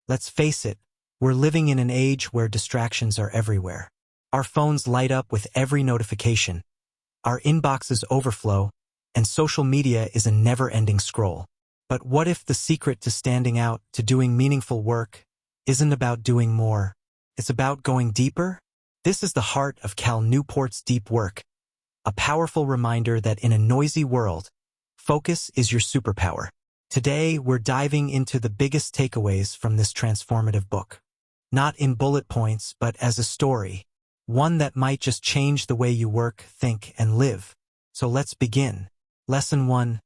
Let's face it, we're living in an age where distractions are everywhere. Our phones light up with every notification, our inboxes overflow, and social media is a never-ending scroll. But what if the secret to standing out, to doing meaningful work, isn't about doing more? It's about going deeper? This is the heart of Cal Newport's deep work, a powerful reminder that in a noisy world, focus is your superpower. Today, we're diving into the biggest takeaways from this transformative book. Not in bullet points, but as a story, one that might just change the way you work, think, and live. So let's begin. Lesson 1.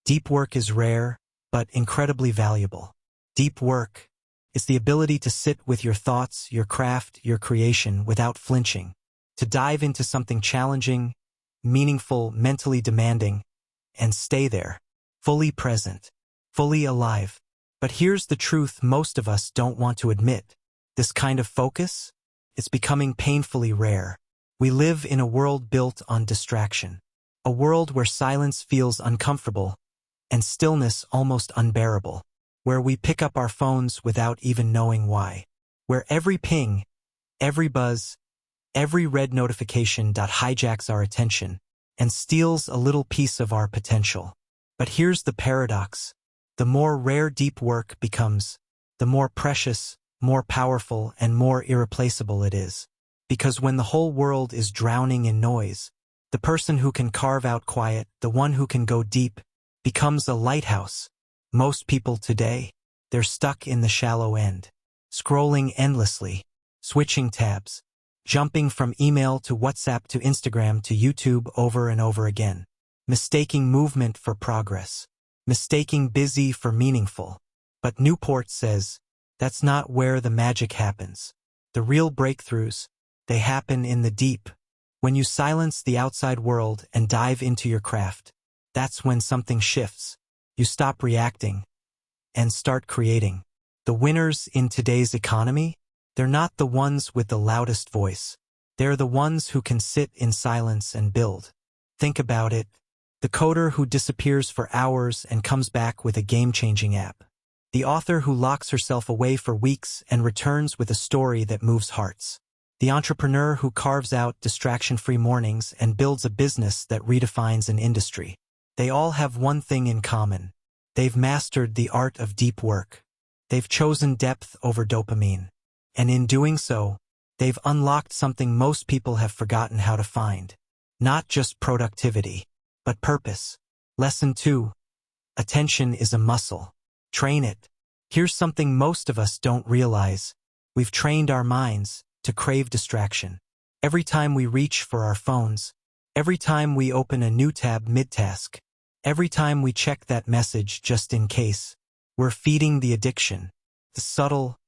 Deep work is rare, but incredibly valuable. Deep work is the ability to sit with your thoughts, your craft, your creation without flinching, to dive into something challenging, meaningful, mentally demanding, and stay there, fully present, fully alive. But here's the truth most of us don't want to admit. This kind of focus, it's becoming painfully rare. We live in a world built on distraction, a world where silence feels uncomfortable and stillness almost unbearable, where we pick up our phones without even knowing why, where every ping, every buzz, every red notification hijacks our attention and steals a little piece of our potential. But here's the paradox. The more rare deep work becomes, the more precious, more powerful, and more irreplaceable it is. Because when the whole world is drowning in noise, the person who can carve out quiet, the one who can go deep, becomes a lighthouse. Most people today, they're stuck in the shallow end, scrolling endlessly, switching tabs, jumping from email to WhatsApp to Instagram to YouTube over and over again, mistaking movement for progress, mistaking busy for meaningful. But Newport says, that's not where the magic happens. The real breakthroughs, they happen in the deep. When you silence the outside world and dive into your craft, that's when something shifts. You stop reacting and start creating. The winners in today's economy, they're not the ones with the loudest voice. They're the ones who can sit in silence and build. Think about it. The coder who disappears for hours and comes back with a game-changing app. The author who locks herself away for weeks and returns with a story that moves hearts. The entrepreneur who carves out distraction-free mornings and builds a business that redefines an industry. They all have one thing in common. They've mastered the art of deep work. They've chosen depth over dopamine. And in doing so, they've unlocked something most people have forgotten how to find. Not just productivity, but purpose. Lesson 2. Attention is a muscle. Train it. Here's something most of us don't realize. We've trained our minds to crave distraction. Every time we reach for our phones, every time we open a new tab mid-task, every time we check that message just in case, we're feeding the addiction, the subtle,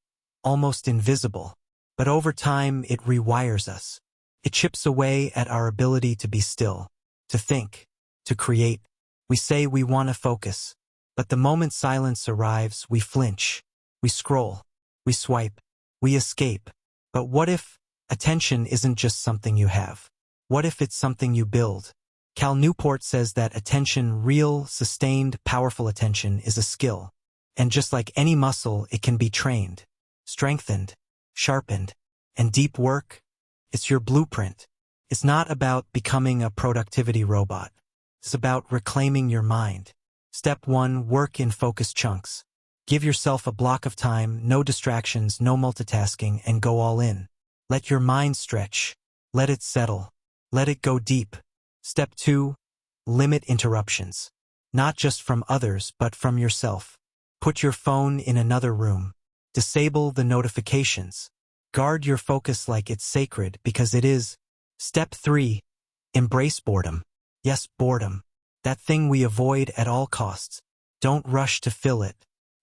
almost invisible. But over time, it rewires us. It chips away at our ability to be still, to think, to create. We say we want to focus, but the moment silence arrives, we flinch, we scroll, we swipe, we escape. But what if attention isn't just something you have? What if it's something you build? Cal Newport says that attention, real, sustained, powerful attention, is a skill. And just like any muscle, it can be trained, strengthened, sharpened. And deep work, it's your blueprint. It's not about becoming a productivity robot. It's about reclaiming your mind. Step 1, work in focused chunks. Give yourself a block of time, no distractions, no multitasking, and go all in. Let your mind stretch. Let it settle. Let it go deep. Step 2, limit interruptions. Not just from others, but from yourself. Put your phone in another room. Disable the notifications. Guard your focus like it's sacred, because it is. Step 3, embrace boredom. Yes, boredom. That thing we avoid at all costs. Don't rush to fill it.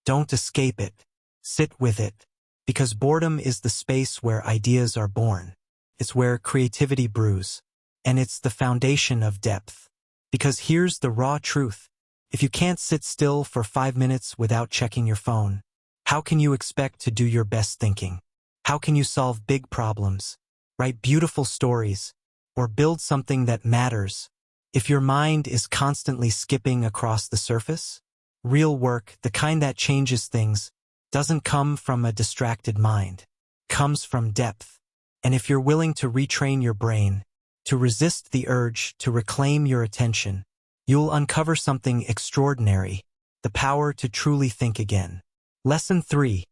Don't escape it. Sit with it. Because boredom is the space where ideas are born. It's where creativity brews. And it's the foundation of depth. Because here's the raw truth. If you can't sit still for 5 minutes without checking your phone, how can you expect to do your best thinking? How can you solve big problems, write beautiful stories, or build something that matters if your mind is constantly skipping across the surface? Real work, the kind that changes things, doesn't come from a distracted mind. It comes from depth. And if you're willing to retrain your brain, to resist the urge to reclaim your attention, you'll uncover something extraordinary, the power to truly think again. Lesson 3.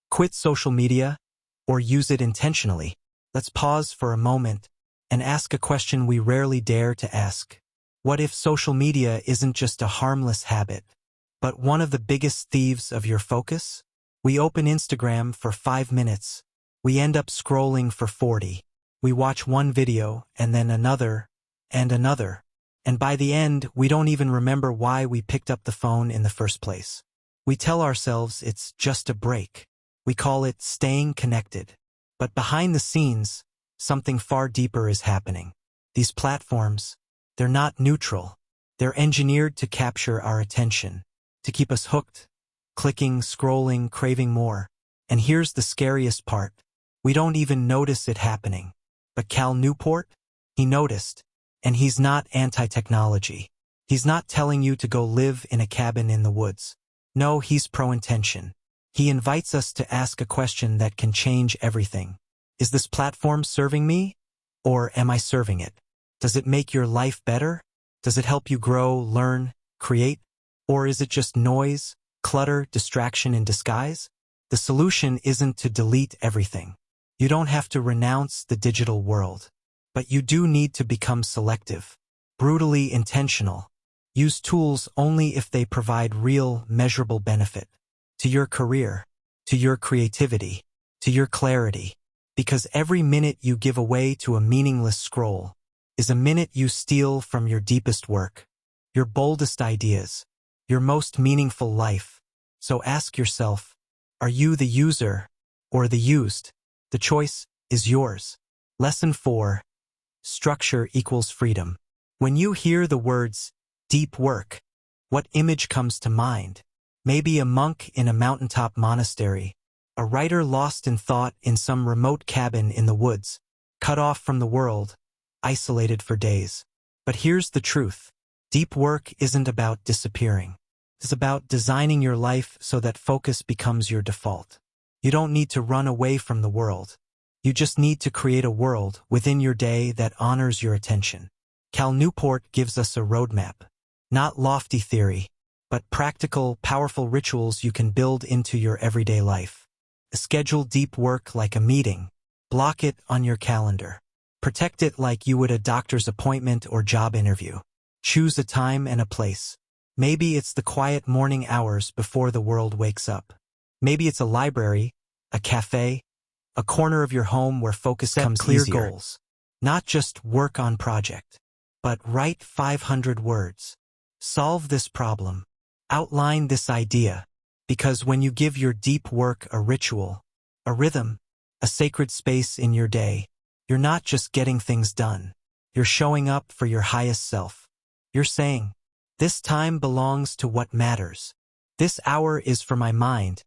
Quit social media, or use it intentionally. Let's pause for a moment and ask a question we rarely dare to ask. What if social media isn't just a harmless habit, but one of the biggest thieves of your focus? We open Instagram for 5 minutes. We end up scrolling for 40. We watch one video and then another and another. And by the end, we don't even remember why we picked up the phone in the first place. We tell ourselves it's just a break. We call it staying connected. But behind the scenes, something far deeper is happening. These platforms, they're not neutral. They're engineered to capture our attention, to keep us hooked, clicking, scrolling, craving more. And here's the scariest part. We don't even notice it happening. But Newport, he noticed. And he's not anti-technology. He's not telling you to go live in a cabin in the woods. No, he's pro-intention. He invites us to ask a question that can change everything. Is this platform serving me? Or am I serving it? Does it make your life better? Does it help you grow, learn, create? Or is it just noise, clutter, distraction in disguise? The solution isn't to delete everything. You don't have to renounce the digital world. But you do need to become selective, brutally intentional. Use tools only if they provide real, measurable benefit to your career, to your creativity, to your clarity. Because every minute you give away to a meaningless scroll is a minute you steal from your deepest work, your boldest ideas, your most meaningful life. So ask yourself, are you the user or the used? The choice is yours. Lesson 4. Structure equals freedom. When you hear the words deep work, what image comes to mind? Maybe a monk in a mountaintop monastery, a writer lost in thought in some remote cabin in the woods, cut off from the world, isolated for days. But here's the truth. Deep work isn't about disappearing. It's about designing your life so that focus becomes your default. You don't need to run away from the world. You just need to create a world within your day that honors your attention. Newport gives us a roadmap. Not lofty theory, but practical, powerful rituals you can build into your everyday life. Schedule deep work like a meeting. Block it on your calendar. Protect it like you would a doctor's appointment or job interview. Choose a time and a place. Maybe it's the quiet morning hours before the world wakes up. Maybe it's a library, a cafe, a corner of your home where focus comes easier. Set clear goals. Not just work on project, but write 500 words. Solve this problem. Outline this idea. Because when you give your deep work a ritual, a rhythm, a sacred space in your day, you're not just getting things done. You're showing up for your highest self. You're saying, this time belongs to what matters. This hour is for my mind,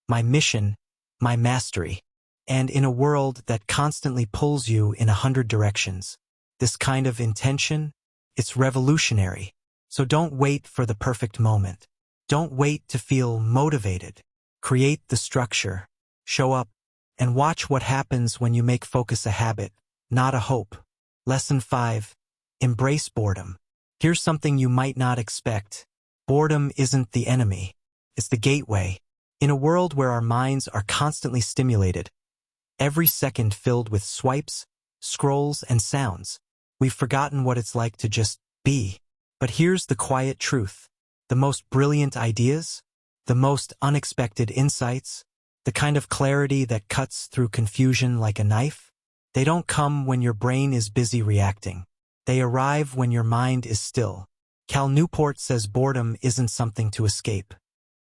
my mission, my mastery. And in a world that constantly pulls you in 100 directions, this kind of intention, it's revolutionary. So don't wait for the perfect moment. Don't wait to feel motivated. Create the structure. Show up and watch what happens when you make focus a habit, not a hope. Lesson 5. Embrace boredom. Here's something you might not expect. Boredom isn't the enemy. It's the gateway. In a world where our minds are constantly stimulated, every second filled with swipes, scrolls, and sounds, we've forgotten what it's like to just be. But here's the quiet truth. The most brilliant ideas, the most unexpected insights, the kind of clarity that cuts through confusion like a knife, they don't come when your brain is busy reacting. They arrive when your mind is still. Newport says boredom isn't something to escape.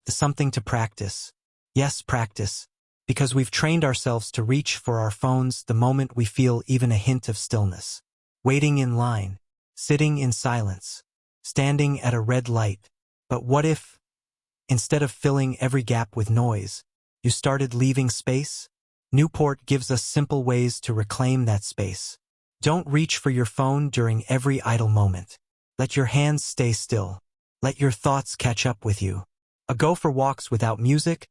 It's something to practice. Yes, practice. Because we've trained ourselves to reach for our phones the moment we feel even a hint of stillness. Waiting in line, sitting in silence, standing at a red light. But what if, instead of filling every gap with noise, you started leaving space? Newport gives us simple ways to reclaim that space. Don't reach for your phone during every idle moment. Let your hands stay still. Let your thoughts catch up with you. Go for walks without music,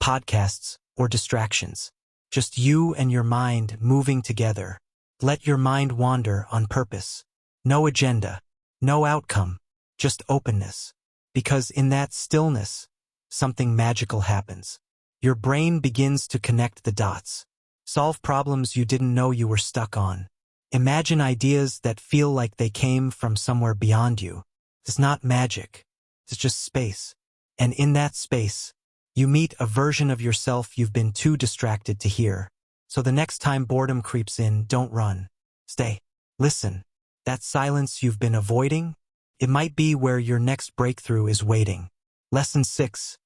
podcasts, or distractions. Just you and your mind moving together. Let your mind wander on purpose. No agenda, no outcome, just openness. Because in that stillness, something magical happens. Your brain begins to connect the dots. Solve problems you didn't know you were stuck on. Imagine ideas that feel like they came from somewhere beyond you. It's not magic. It's just space. And in that space, you meet a version of yourself you've been too distracted to hear. So the next time boredom creeps in, don't run. Stay. Listen. That silence you've been avoiding, it might be where your next breakthrough is waiting. Lesson 6.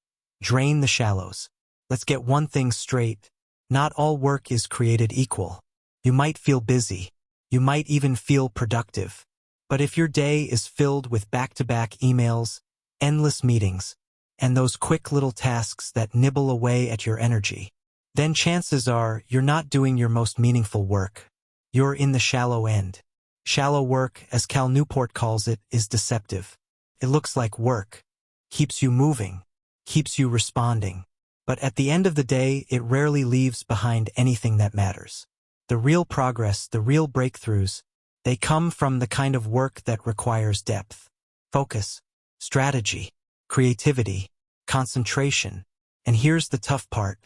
Drain the shallows. Let's get one thing straight. Not all work is created equal. You might feel busy. You might even feel productive. But if your day is filled with back-to-back emails, endless meetings, and those quick little tasks that nibble away at your energy, then chances are you're not doing your most meaningful work. You're in the shallow end. Shallow work, as Newport calls it, is deceptive. It looks like work, keeps you moving, keeps you responding. But at the end of the day, it rarely leaves behind anything that matters. The real progress, the real breakthroughs, they come from the kind of work that requires depth, focus, strategy, creativity, concentration. And here's the tough part.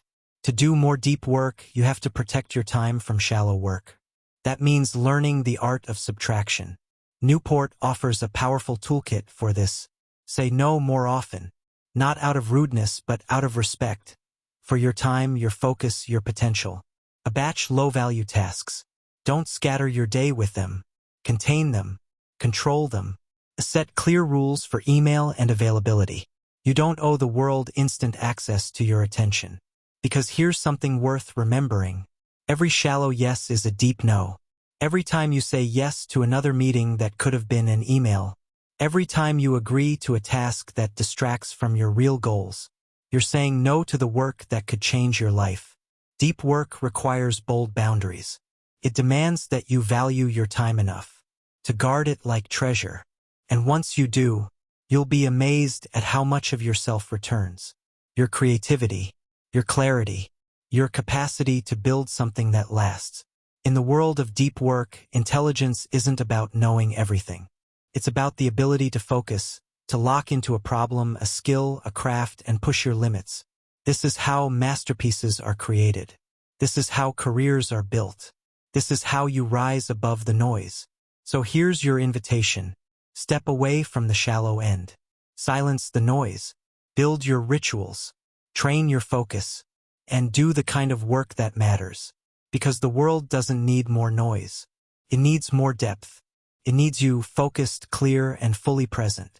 To do more deep work, you have to protect your time from shallow work. That means learning the art of subtraction. Newport offers a powerful toolkit for this. Say no more often. Not out of rudeness, but out of respect. For your time, your focus, your potential. A batch low-value tasks. Don't scatter your day with them. Contain them. Control them. Set clear rules for email and availability. You don't owe the world instant access to your attention. Because here's something worth remembering. Every shallow yes is a deep no. Every time you say yes to another meeting that could have been an email, every time you agree to a task that distracts from your real goals, you're saying no to the work that could change your life. Deep work requires bold boundaries. It demands that you value your time enough to guard it like treasure. And once you do, you'll be amazed at how much of yourself returns. Your creativity, your clarity, your capacity to build something that lasts. In the world of deep work, intelligence isn't about knowing everything. It's about the ability to focus, to lock into a problem, a skill, a craft, and push your limits. This is how masterpieces are created. This is how careers are built. This is how you rise above the noise. So here's your invitation. Step away from the shallow end. Silence the noise. Build your rituals. Train your focus. And do the kind of work that matters. Because the world doesn't need more noise. It needs more depth. It needs you focused, clear, and fully present.